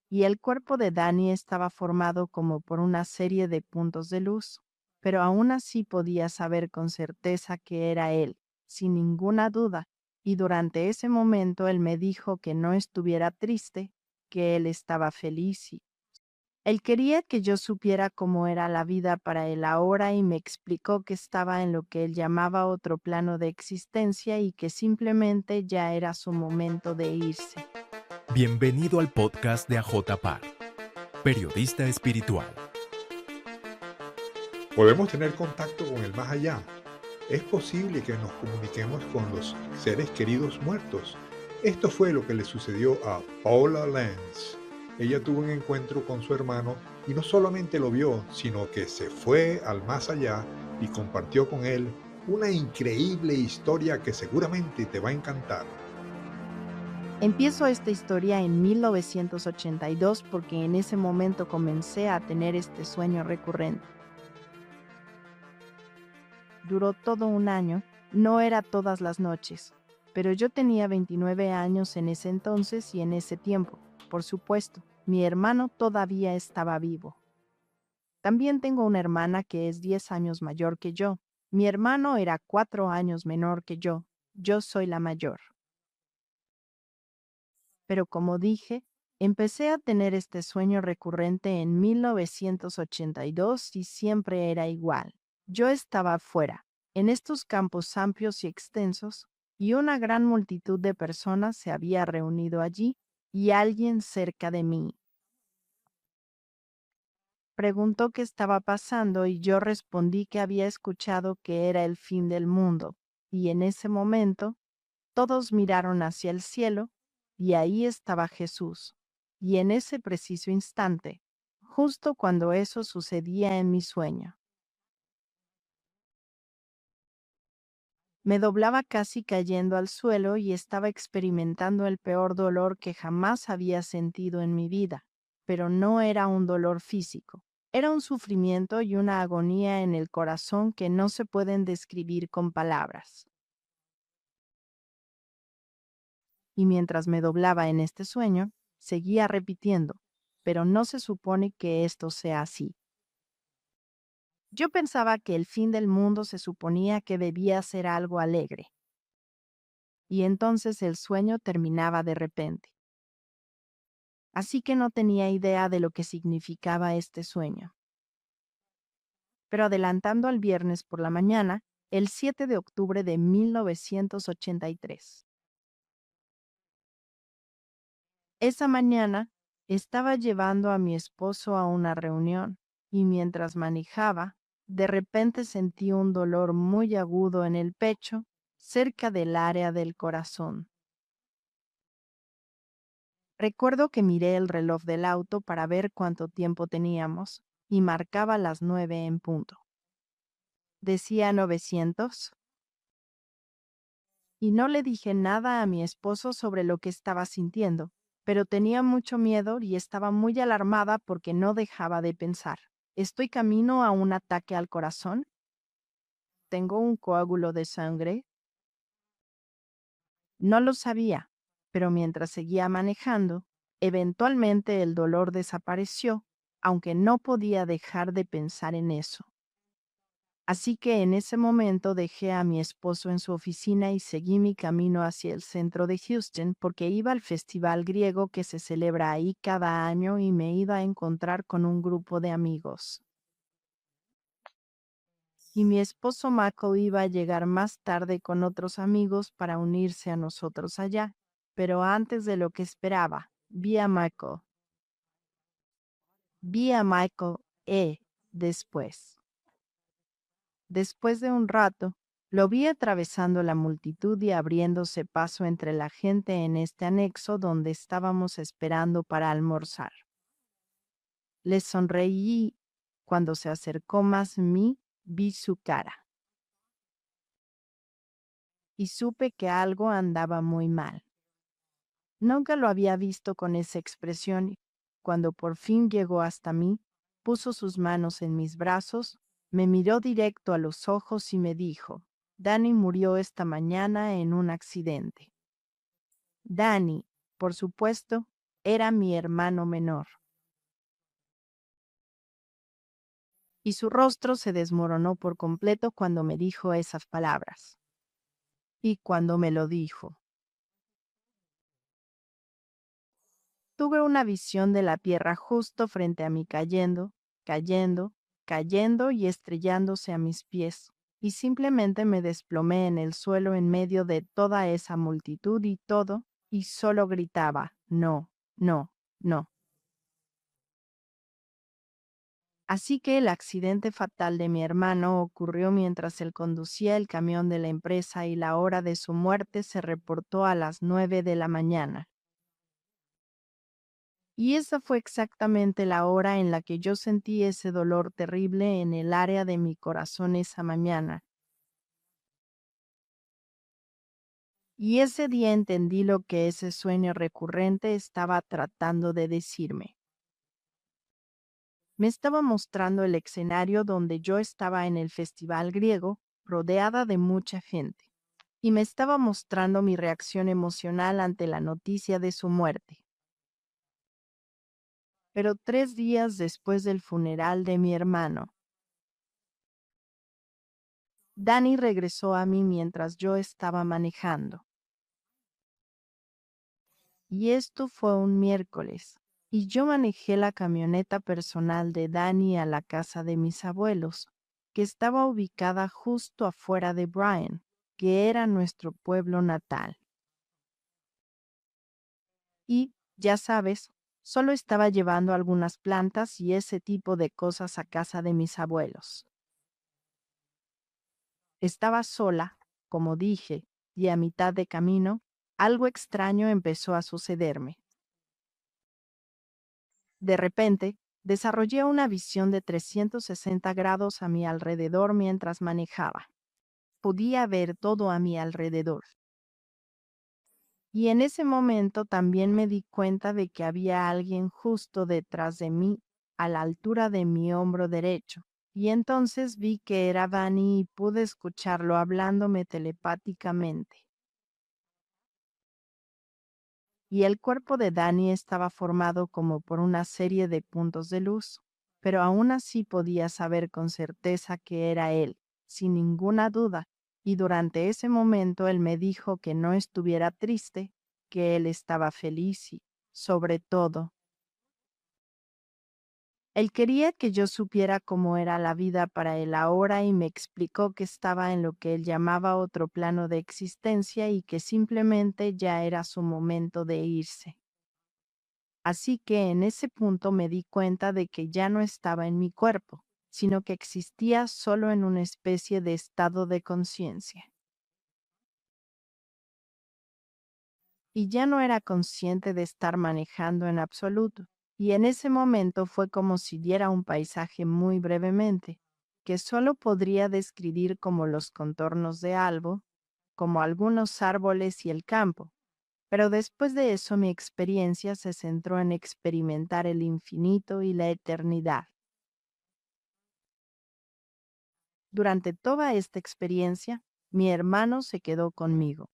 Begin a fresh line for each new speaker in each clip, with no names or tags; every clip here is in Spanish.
y el cuerpo de Danny estaba formado como por una serie de puntos de luz, pero aún así podía saber con certeza que era él, sin ninguna duda, y durante ese momento él me dijo que no estuviera triste, que él estaba feliz y él quería que yo supiera cómo era la vida para él ahora y me explicó que estaba en lo que él llamaba otro plano de existencia y que simplemente ya era su momento de irse.
Bienvenido al podcast de AJ Parr, periodista espiritual.
Podemos tener contacto con el más allá. Es posible que nos comuniquemos con los seres queridos muertos. Esto fue lo que le sucedió a Paula Lenz. Ella tuvo un encuentro con su hermano y no solamente lo vio, sino que se fue al más allá y compartió con él una increíble historia que seguramente te va a encantar.
Empiezo esta historia en 1982 porque en ese momento comencé a tener este sueño recurrente. Duró todo un año, no era todas las noches, pero yo tenía 29 años en ese entonces y en ese tiempo, por supuesto, mi hermano todavía estaba vivo. También tengo una hermana que es 10 años mayor que yo. Mi hermano era 4 años menor que yo soy la mayor. Pero como dije, empecé a tener este sueño recurrente en 1982 y siempre era igual. Yo estaba afuera, en estos campos amplios y extensos, y una gran multitud de personas se había reunido allí, y alguien cerca de mí preguntó qué estaba pasando y yo respondí que había escuchado que era el fin del mundo, y en ese momento todos miraron hacia el cielo, y ahí estaba Jesús. Y en ese preciso instante, justo cuando eso sucedía en mi sueño, me doblaba casi cayendo al suelo y estaba experimentando el peor dolor que jamás había sentido en mi vida, pero no era un dolor físico. Era un sufrimiento y una agonía en el corazón que no se pueden describir con palabras. Y mientras me doblaba en este sueño, seguía repitiendo, pero no se supone que esto sea así. Yo pensaba que el fin del mundo se suponía que debía ser algo alegre. Y entonces el sueño terminaba de repente. Así que no tenía idea de lo que significaba este sueño. Pero adelantando al viernes por la mañana, el 7 de octubre de 1983. Esa mañana estaba llevando a mi esposo a una reunión y mientras manejaba, de repente sentí un dolor muy agudo en el pecho, cerca del área del corazón. Recuerdo que miré el reloj del auto para ver cuánto tiempo teníamos y marcaba las 9 en punto. Decía 900 y no le dije nada a mi esposo sobre lo que estaba sintiendo, pero tenía mucho miedo y estaba muy alarmada porque no dejaba de pensar. ¿Estoy camino a un ataque al corazón? ¿Tengo un coágulo de sangre? No lo sabía, pero mientras seguía manejando, eventualmente el dolor desapareció, aunque no podía dejar de pensar en eso. Así que en ese momento dejé a mi esposo en su oficina y seguí mi camino hacia el centro de Houston porque iba al festival griego que se celebra ahí cada año y me iba a encontrar con un grupo de amigos. Y mi esposo Mako iba a llegar más tarde con otros amigos para unirse a nosotros allá, pero antes de lo que esperaba, vi a Mako. Después. Después de un rato, lo vi atravesando la multitud y abriéndose paso entre la gente en este anexo donde estábamos esperando para almorzar. Le sonreí cuando se acercó más a mí, vi su cara. Y supe que algo andaba muy mal. Nunca lo había visto con esa expresión y cuando por fin llegó hasta mí, puso sus manos en mis brazos, me miró directo a los ojos y me dijo, Danny murió esta mañana en un accidente. Danny, por supuesto, Era mi hermano menor. Y su rostro se desmoronó por completo cuando me dijo esas palabras. Y cuando me lo dijo, tuve una visión de la tierra justo frente a mí cayendo, cayendo, cayendo y estrellándose a mis pies, y simplemente me desplomé en el suelo en medio de toda esa multitud y solo gritaba, no, no, no. Así que el accidente fatal de mi hermano ocurrió mientras él conducía el camión de la empresa y la hora de su muerte se reportó a las 9 de la mañana. Y esa fue exactamente la hora en la que yo sentí ese dolor terrible en el área de mi corazón esa mañana. Y ese día entendí lo que ese sueño recurrente estaba tratando de decirme. Me estaba mostrando el escenario donde yo estaba en el festival griego, rodeada de mucha gente, y me estaba mostrando mi reacción emocional ante la noticia de su muerte. Pero 3 días después del funeral de mi hermano, Danny regresó a mí mientras yo estaba manejando. Y esto fue un miércoles, y yo manejé la camioneta personal de Danny a la casa de mis abuelos, que estaba ubicada justo afuera de Bryan, que era nuestro pueblo natal. Y, ya sabes, solo estaba llevando algunas plantas y ese tipo de cosas a casa de mis abuelos. Estaba sola, como dije, y a mitad de camino, algo extraño empezó a sucederme. De repente, desarrollé una visión de 360 grados a mi alrededor mientras manejaba. Podía ver todo a mi alrededor. Y en ese momento también me di cuenta de que había alguien justo detrás de mí, a la altura de mi hombro derecho. Y entonces vi que era Danny y pude escucharlo hablándome telepáticamente. Y el cuerpo de Danny estaba formado como por una serie de puntos de luz, pero aún así podía saber con certeza que era él, sin ninguna duda, y durante ese momento él me dijo que no estuviera triste, que él estaba feliz y, sobre todo, él quería que yo supiera cómo era la vida para él ahora y me explicó que estaba en lo que él llamaba otro plano de existencia y que simplemente ya era su momento de irse. Así que en ese punto me di cuenta de que ya no estaba en mi cuerpo, sino que existía solo en una especie de estado de conciencia. Y ya no era consciente de estar manejando en absoluto. Y en ese momento fue como si diera un paisaje muy brevemente, que solo podría describir como los contornos de algo, como algunos árboles y el campo. Pero después de eso mi experiencia se centró en experimentar el infinito y la eternidad. Durante toda esta experiencia, mi hermano se quedó conmigo.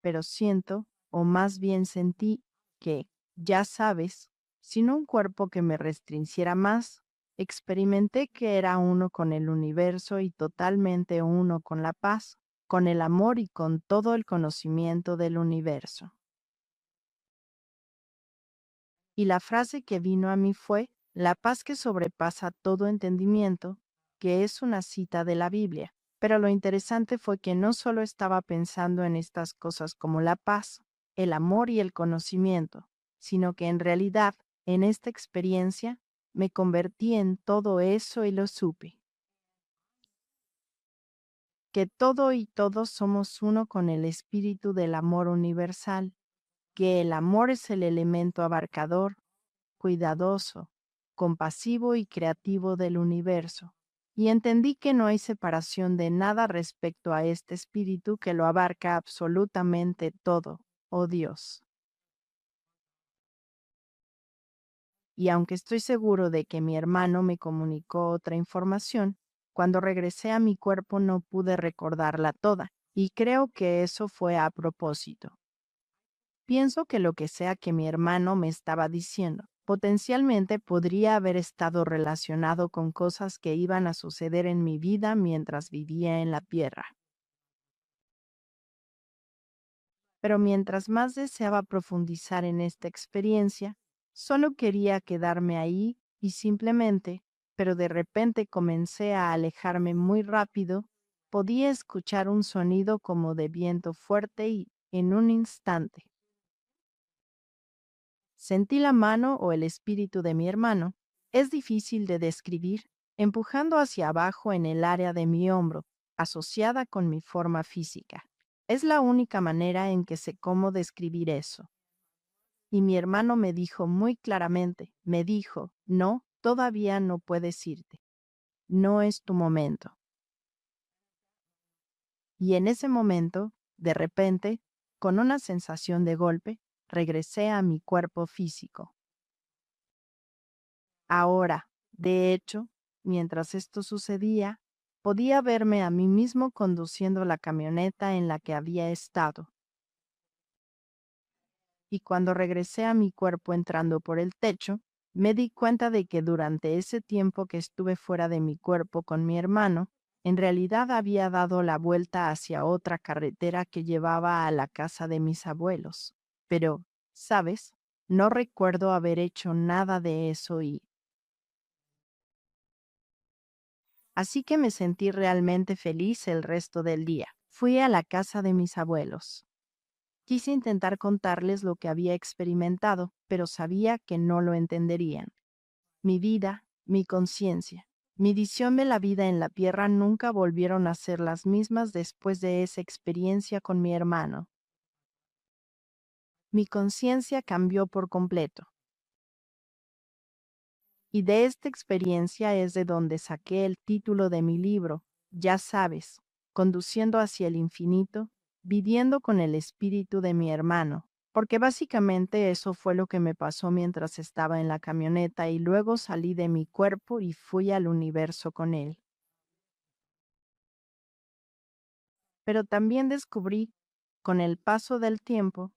Pero siento, o más bien sentí, que, ya sabes, sin un cuerpo que me restringiera más, experimenté que era uno con el universo y totalmente uno con la paz, con el amor y con todo el conocimiento del universo. Y la frase que vino a mí fue, la paz que sobrepasa todo entendimiento, que es una cita de la Biblia. Pero lo interesante fue que no solo estaba pensando en estas cosas como la paz, el amor y el conocimiento, sino que en realidad, en esta experiencia, me convertí en todo eso y lo supe. Que todo y todos somos uno con el espíritu del amor universal, que el amor es el elemento abarcador, cuidadoso, compasivo y creativo del universo, y entendí que no hay separación de nada respecto a este espíritu que lo abarca absolutamente todo, oh Dios. Y aunque estoy seguro de que mi hermano me comunicó otra información, cuando regresé a mi cuerpo no pude recordarla toda, y creo que eso fue a propósito. Pienso que lo que sea que mi hermano me estaba diciendo, potencialmente podría haber estado relacionado con cosas que iban a suceder en mi vida mientras vivía en la Tierra. Pero mientras más deseaba profundizar en esta experiencia, solo quería quedarme ahí y simplemente, pero de repente comencé a alejarme muy rápido, podía escuchar un sonido como de viento fuerte y, en un instante, sentí la mano o el espíritu de mi hermano, es difícil de describir, empujando hacia abajo en el área de mi hombro, asociada con mi forma física. Es la única manera en que sé cómo describir eso. Y mi hermano me dijo muy claramente, me dijo, no, todavía no puedes irte. No es tu momento. Y en ese momento, de repente, con una sensación de golpe, regresé a mi cuerpo físico. Ahora, de hecho, mientras esto sucedía, podía verme a mí mismo conduciendo la camioneta en la que había estado. Y cuando regresé a mi cuerpo entrando por el techo, me di cuenta de que durante ese tiempo que estuve fuera de mi cuerpo con mi hermano, en realidad había dado la vuelta hacia otra carretera que llevaba a la casa de mis abuelos. Pero, ¿sabes? No recuerdo haber hecho nada de eso y... Así que me sentí realmente feliz el resto del día. Fui a la casa de mis abuelos. Quise intentar contarles lo que había experimentado, pero sabía que no lo entenderían. Mi vida, mi conciencia, mi visión de la vida en la tierra nunca volvieron a ser las mismas después de esa experiencia con mi hermano. Mi conciencia cambió por completo. Y de esta experiencia es de donde saqué el título de mi libro, Ya sabes, conduciendo hacia el infinito, viviendo con el espíritu de mi hermano, porque básicamente eso fue lo que me pasó mientras estaba en la camioneta y luego salí de mi cuerpo y fui al universo con él. Pero también descubrí, con el paso del tiempo,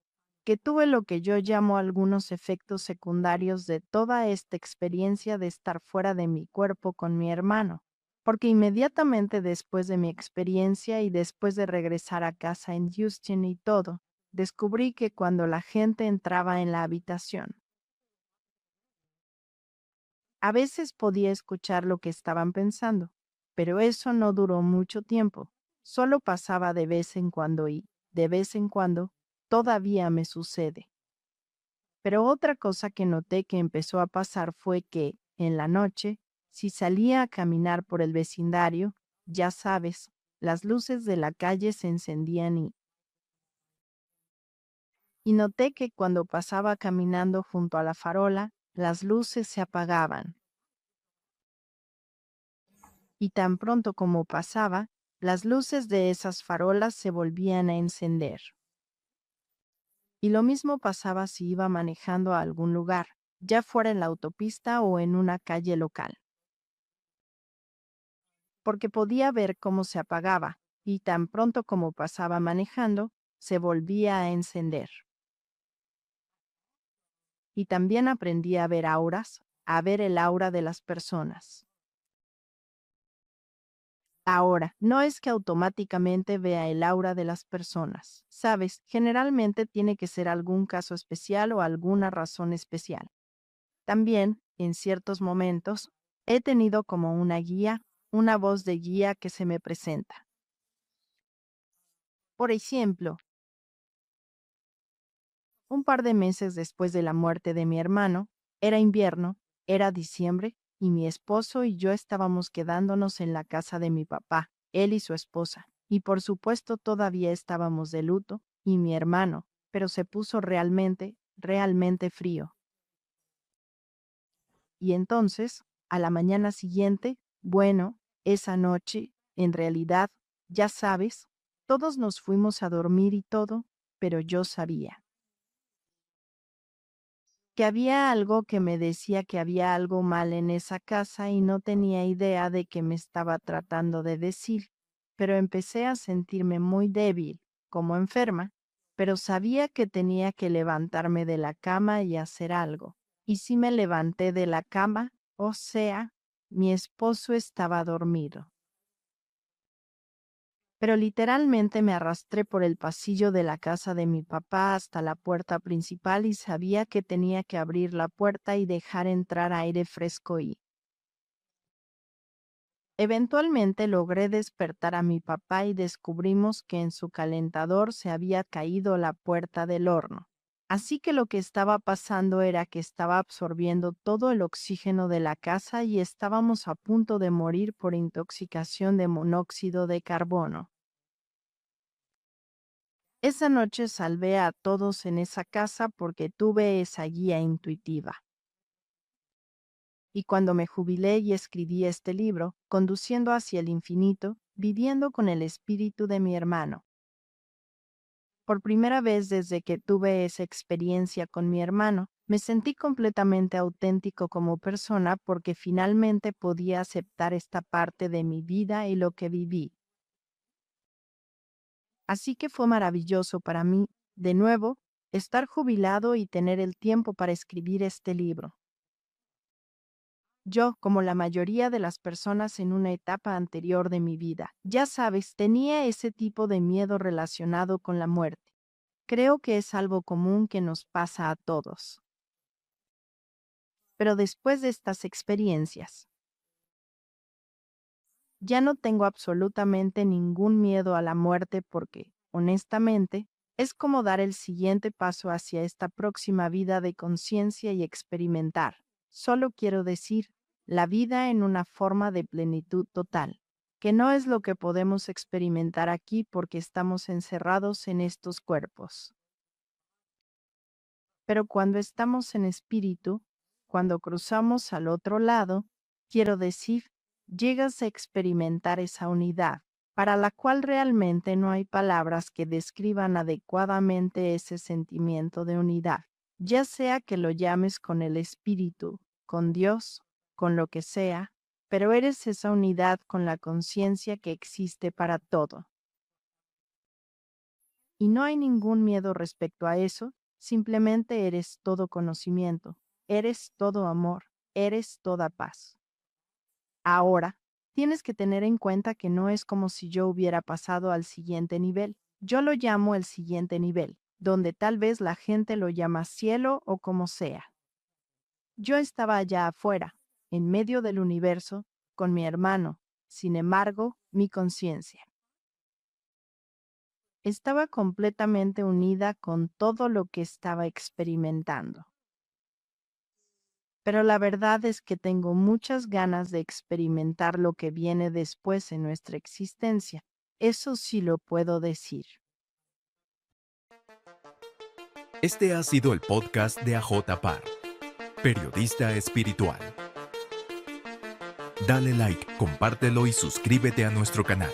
que tuve lo que yo llamo algunos efectos secundarios de toda esta experiencia de estar fuera de mi cuerpo con mi hermano, porque inmediatamente después de mi experiencia y después de regresar a casa en Houston y todo, descubrí que cuando la gente entraba en la habitación, a veces podía escuchar lo que estaban pensando, pero eso no duró mucho tiempo, solo pasaba de vez en cuando y, de vez en cuando, todavía me sucede. Pero otra cosa que noté que empezó a pasar fue que, en la noche, si salía a caminar por el vecindario, ya sabes, las luces de la calle se encendían y noté que cuando pasaba caminando junto a la farola, las luces se apagaban. Y tan pronto como pasaba, las luces de esas farolas se volvían a encender. Y lo mismo pasaba si iba manejando a algún lugar, ya fuera en la autopista o en una calle local. Porque podía ver cómo se apagaba, y tan pronto como pasaba manejando, se volvía a encender. Y también aprendí a ver auras, a ver el aura de las personas. Ahora, no es que automáticamente vea el aura de las personas. Sabes, generalmente tiene que ser algún caso especial o alguna razón especial. También, en ciertos momentos, he tenido como una guía, una voz de guía que se me presenta. Por ejemplo, un par de meses después de la muerte de mi hermano, era invierno, era diciembre, y mi esposo y yo estábamos quedándonos en la casa de mi papá, él y su esposa. Y por supuesto todavía estábamos de luto, y mi hermano, pero se puso realmente, realmente frío. Y entonces, a la mañana siguiente, bueno, esa noche, en realidad, ya sabes, todos nos fuimos a dormir y todo, pero yo sabía que había algo que me decía que había algo mal en esa casa y no tenía idea de qué me estaba tratando de decir, pero empecé a sentirme muy débil, como enferma, pero sabía que tenía que levantarme de la cama y hacer algo. Y sí me levanté de la cama, o sea, mi esposo estaba dormido. Pero literalmente me arrastré por el pasillo de la casa de mi papá hasta la puerta principal y sabía que tenía que abrir la puerta y dejar entrar aire fresco y... Eventualmente logré despertar a mi papá y descubrimos que en su calentador se había caído la puerta del horno. Así que lo que estaba pasando era que estaba absorbiendo todo el oxígeno de la casa y estábamos a punto de morir por intoxicación de monóxido de carbono. Esa noche salvé a todos en esa casa porque tuve esa guía intuitiva. Y cuando me jubilé y escribí este libro, Conduciendo hacia el infinito, viviendo con el espíritu de mi hermano. Por primera vez desde que tuve esa experiencia con mi hermano, me sentí completamente auténtico como persona porque finalmente podía aceptar esta parte de mi vida y lo que viví. Así que fue maravilloso para mí, de nuevo, estar jubilado y tener el tiempo para escribir este libro. Yo, como la mayoría de las personas en una etapa anterior de mi vida, ya sabes, tenía ese tipo de miedo relacionado con la muerte. Creo que es algo común que nos pasa a todos. Pero después de estas experiencias, ya no tengo absolutamente ningún miedo a la muerte porque, honestamente, es como dar el siguiente paso hacia esta próxima vida de conciencia y experimentar. Solo quiero decir, la vida en una forma de plenitud total, que no es lo que podemos experimentar aquí porque estamos encerrados en estos cuerpos. Pero cuando estamos en espíritu, cuando cruzamos al otro lado, quiero decir, llegas a experimentar esa unidad, para la cual realmente no hay palabras que describan adecuadamente ese sentimiento de unidad, ya sea que lo llames con el espíritu, con Dios, con lo que sea, pero eres esa unidad con la conciencia que existe para todo. Y no hay ningún miedo respecto a eso, simplemente eres todo conocimiento, eres todo amor, eres toda paz. Ahora, tienes que tener en cuenta que no es como si yo hubiera pasado al siguiente nivel. Yo lo llamo el siguiente nivel, donde tal vez la gente lo llama cielo o como sea. Yo estaba allá afuera, en medio del universo, con mi hermano, sin embargo, mi conciencia. Estaba completamente unida con todo lo que estaba experimentando. Pero la verdad es que tengo muchas ganas de experimentar lo que viene después en nuestra existencia. Eso sí lo puedo decir.
Este ha sido el podcast de AJ Parr, periodista espiritual. Dale like, compártelo y suscríbete a nuestro canal.